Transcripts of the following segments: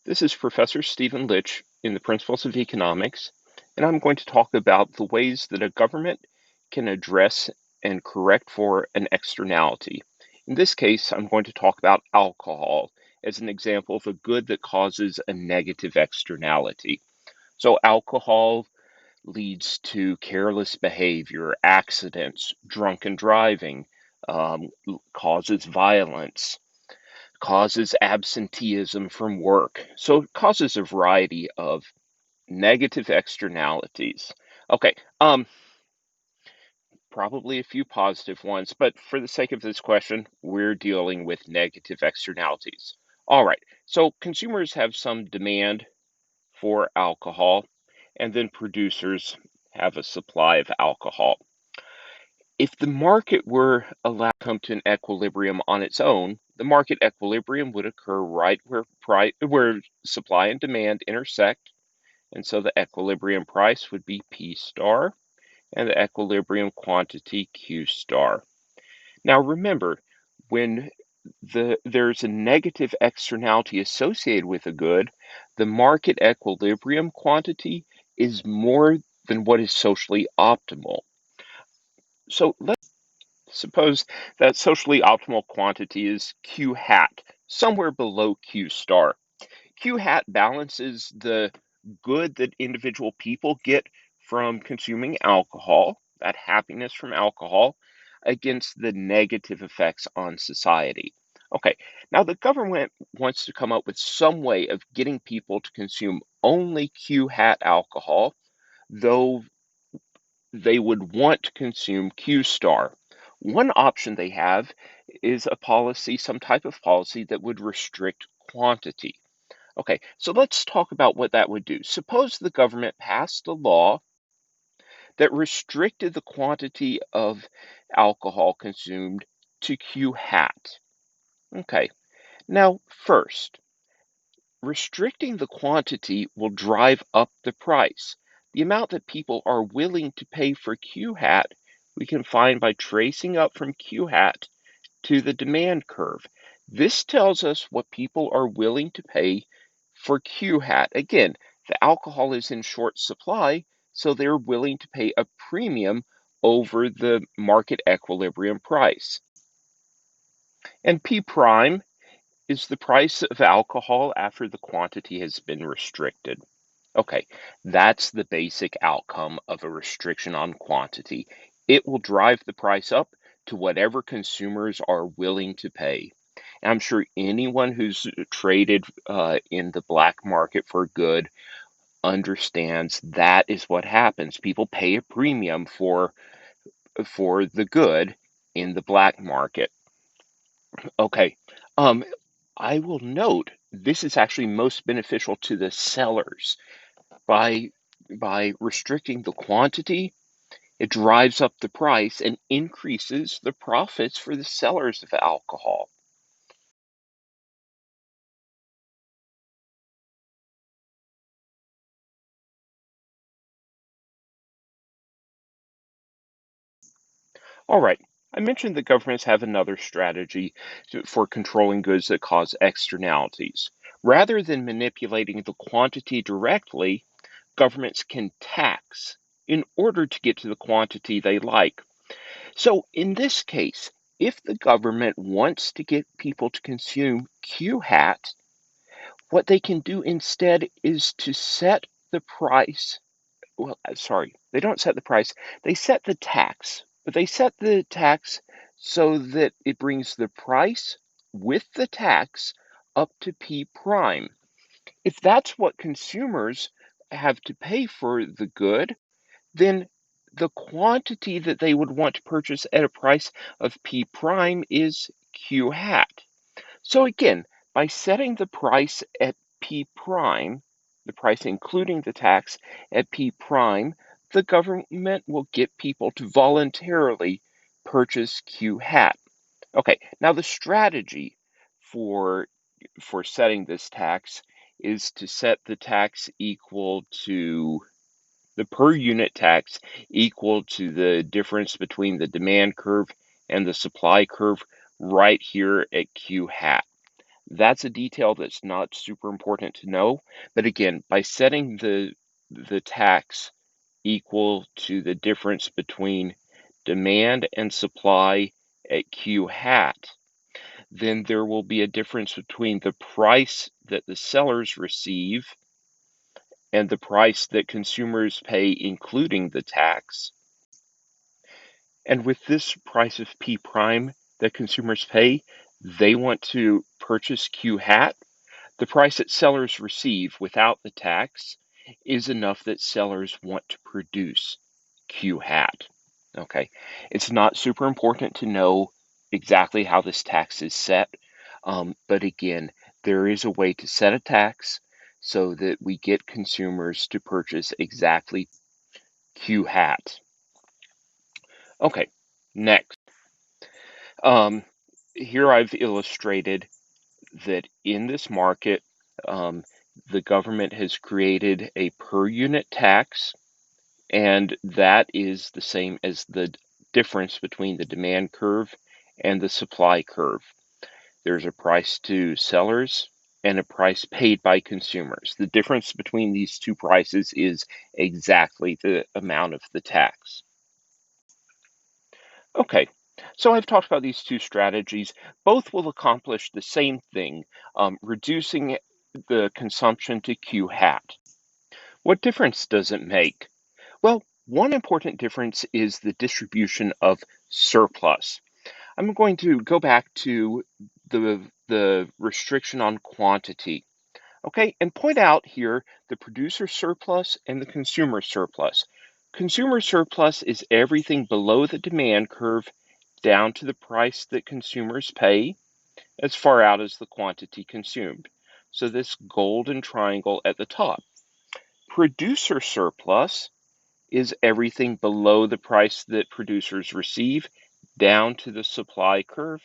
This is Professor Stephen Litch in the Principles of Economics, and I'm going to talk about the ways that a government can address and correct for an externality. In this case, I'm going to talk about alcohol as an example of a good that causes a negative externality. So alcohol leads to careless behavior, accidents, drunken driving, causes violence, causes absenteeism from work. So it causes a variety of negative externalities. Okay, probably a few positive ones, but for the sake of this question, we're dealing with negative externalities. All right, so consumers have some demand for alcohol, and then producers have a supply of alcohol. If the market were allowed to come to an equilibrium on its own, the market equilibrium would occur right where supply and demand intersect, and so the equilibrium price would be P star and the equilibrium quantity Q star. Now remember, when there's a negative externality associated with a good, the market equilibrium quantity is more than what is socially optimal. So let's suppose that socially optimal quantity is Q hat, somewhere below Q star. Q hat balances the good that individual people get from consuming alcohol, that happiness from alcohol, against the negative effects on society. Okay, now the government wants to come up with some way of getting people to consume only Q hat alcohol, though they would want to consume Q star. One option they have is a policy, some type of policy that would restrict quantity. Okay, so let's talk about what that would do. Suppose the government passed a law that restricted the quantity of alcohol consumed to Q hat. Okay, now first, restricting the quantity will drive up the price. The amount that people are willing to pay for Q hat we can find by tracing up from Q hat to the demand curve. This tells us what people are willing to pay for Q hat. Again, the alcohol is in short supply, so they're willing to pay a premium over the market equilibrium price. And P prime is the price of alcohol after the quantity has been restricted. Okay, that's the basic outcome of a restriction on quantity. It will drive the price up to whatever consumers are willing to pay. And I'm sure anyone who's traded in the black market for good understands that is what happens. People pay a premium for the good in the black market. Okay, um, I will note this is actually most beneficial to the sellers. By restricting the quantity, it drives up the price and increases the profits for the sellers of alcohol. All right, I mentioned that governments have another strategy for controlling goods that cause externalities. Rather than manipulating the quantity directly, governments can tax in order to get to the quantity they like. So in this case, if the government wants to get people to consume Q hat, what they can do instead is to set the price. Well, sorry, they don't set the price, they set the tax. But they set the tax so that it brings the price with the tax up to P prime. If that's what consumers have to pay for the good, then the quantity that they would want to purchase at a price of P prime is Q hat. So again, by setting the price at P prime, the price including the tax at P prime, the government will get people to voluntarily purchase Q hat. Okay, now the strategy for setting this tax is to set the tax equal to the per unit tax equal to the difference between the demand curve and the supply curve right here at Q hat. That's a detail that's not super important to know. But again, by setting the tax equal to the difference between demand and supply at Q hat, then there will be a difference between the price that the sellers receive and the price that consumers pay, including the tax. And with this price of P prime that consumers pay, they want to purchase Q hat. The price that sellers receive without the tax is enough that sellers want to produce Q hat. Okay, it's not super important to know exactly how this tax is set, but again, there is a way to set a tax so that we get consumers to purchase exactly Q hat. Okay, next. Um, Here I've illustrated that in this market, um, the government has created a per unit tax, and that is the same as the difference between the demand curve and the supply curve. There's a price to sellers and a price paid by consumers. The difference between these two prices is exactly the amount of the tax. Okay, so I've talked about these two strategies. Both will accomplish the same thing, reducing the consumption to Q hat. What difference does it make? Well, one important difference is the distribution of surplus. I'm going to go back to the restriction on quantity. Okay, and point out here the producer surplus and the consumer surplus. Consumer surplus is everything below the demand curve down to the price that consumers pay as far out as the quantity consumed. So this golden triangle at the top. Producer surplus is everything below the price that producers receive down to the supply curve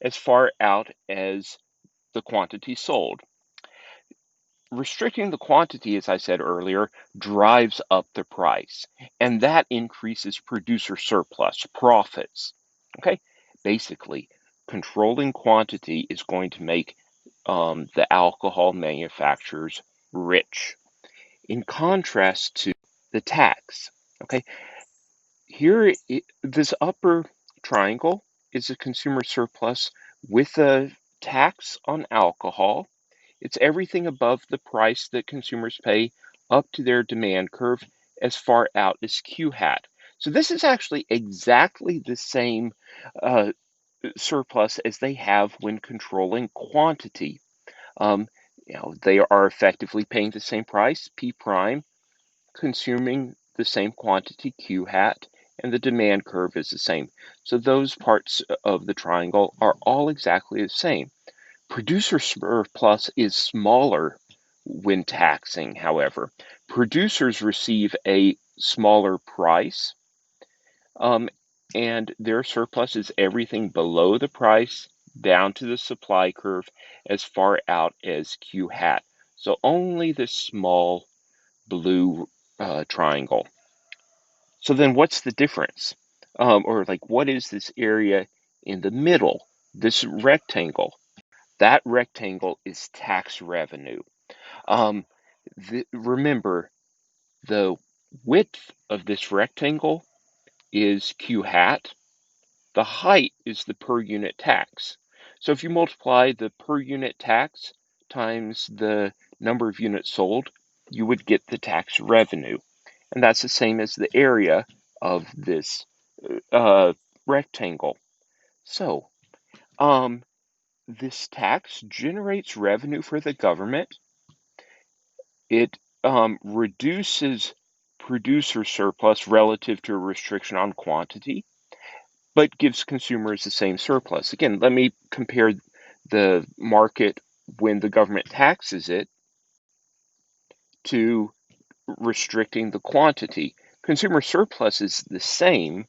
as far out as the quantity sold. Restricting the quantity, as I said earlier, drives up the price, and that increases producer surplus, profits. Okay, basically, controlling quantity is going to make the alcohol manufacturers rich. In contrast to the tax, okay, here this upper triangle is a consumer surplus with a tax on alcohol. It's everything above the price that consumers pay up to their demand curve as far out as Q hat. So this is actually exactly the same uh, surplus as they have when controlling quantity. Um, they are effectively paying the same price, P prime, consuming the same quantity, Q hat, and the demand curve is the same. So those parts of the triangle are all exactly the same. Producer surplus is smaller when taxing, however. Producers receive a smaller price, um, and their surplus is everything below the price down to the supply curve as far out as Q hat. So only this small blue triangle. So then what's the difference? Or like, what is this area in the middle, this rectangle? That rectangle is tax revenue. Um, Remember, the width of this rectangle is Q hat. The height is the per unit tax. So if you multiply the per unit tax times the number of units sold, you would get the tax revenue. And that's the same as the area of this rectangle. So, this tax generates revenue for the government. It reduces producer surplus relative to a restriction on quantity, but gives consumers the same surplus. Again, let me compare the market when the government taxes it to restricting the quantity. Consumer surplus is the same,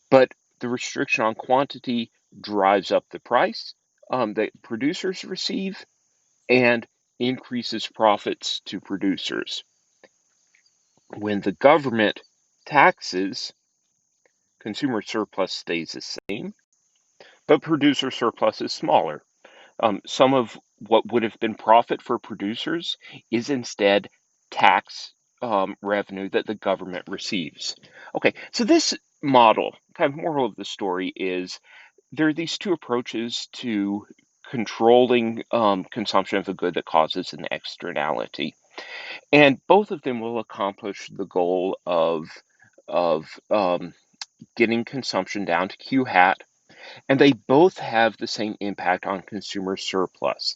but the restriction on quantity drives up the price that producers receive and increases profits to producers. When the government taxes, consumer surplus stays the same, but producer surplus is smaller. Some of what would have been profit for producers is instead tax revenue that the government receives. Okay, so this model, kind of moral of the story is there are these two approaches to controlling consumption of a good that causes an externality, and both of them will accomplish the goal of getting consumption down to Q hat, and they both have the same impact on consumer surplus.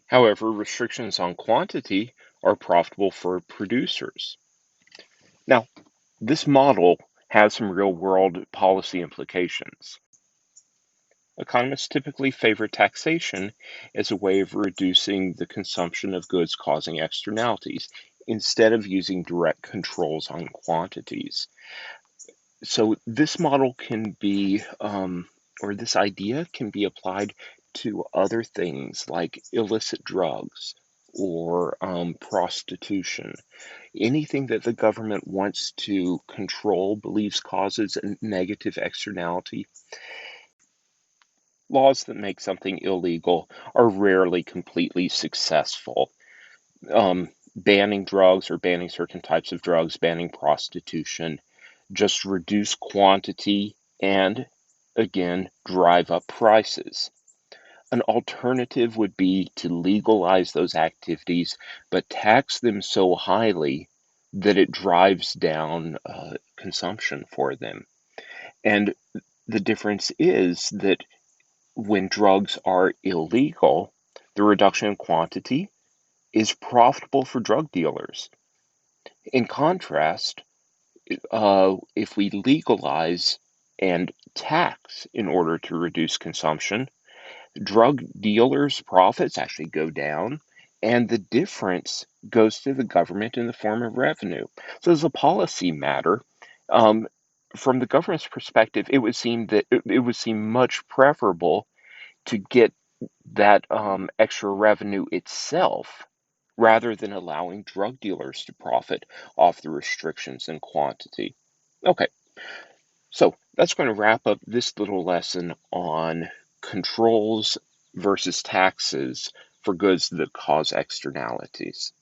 However, restrictions on quantity are profitable for producers. Now, this model has some real world policy implications. Economists typically favor taxation as a way of reducing the consumption of goods causing externalities instead of using direct controls on quantities. So, this model can be, or this idea can be applied to other things like illicit drugs or prostitution. Anything that the government wants to control, believes causes a negative externality. Laws that make something illegal are rarely completely successful. Banning drugs or banning certain types of drugs, banning prostitution, just reduce quantity and, again, drive up prices. An alternative would be to legalize those activities, but tax them so highly that it drives down consumption for them. And the difference is that when drugs are illegal, the reduction in quantity is profitable for drug dealers. In contrast, if we legalize and tax in order to reduce consumption, drug dealers' profits actually go down, and the difference goes to the government in the form of revenue. So, as a policy matter, um, from the government's perspective, it would seem much preferable to get that extra revenue itself rather than allowing drug dealers to profit off the restrictions in quantity. Okay, so that's going to wrap up this little lesson on controls versus taxes for goods that cause externalities.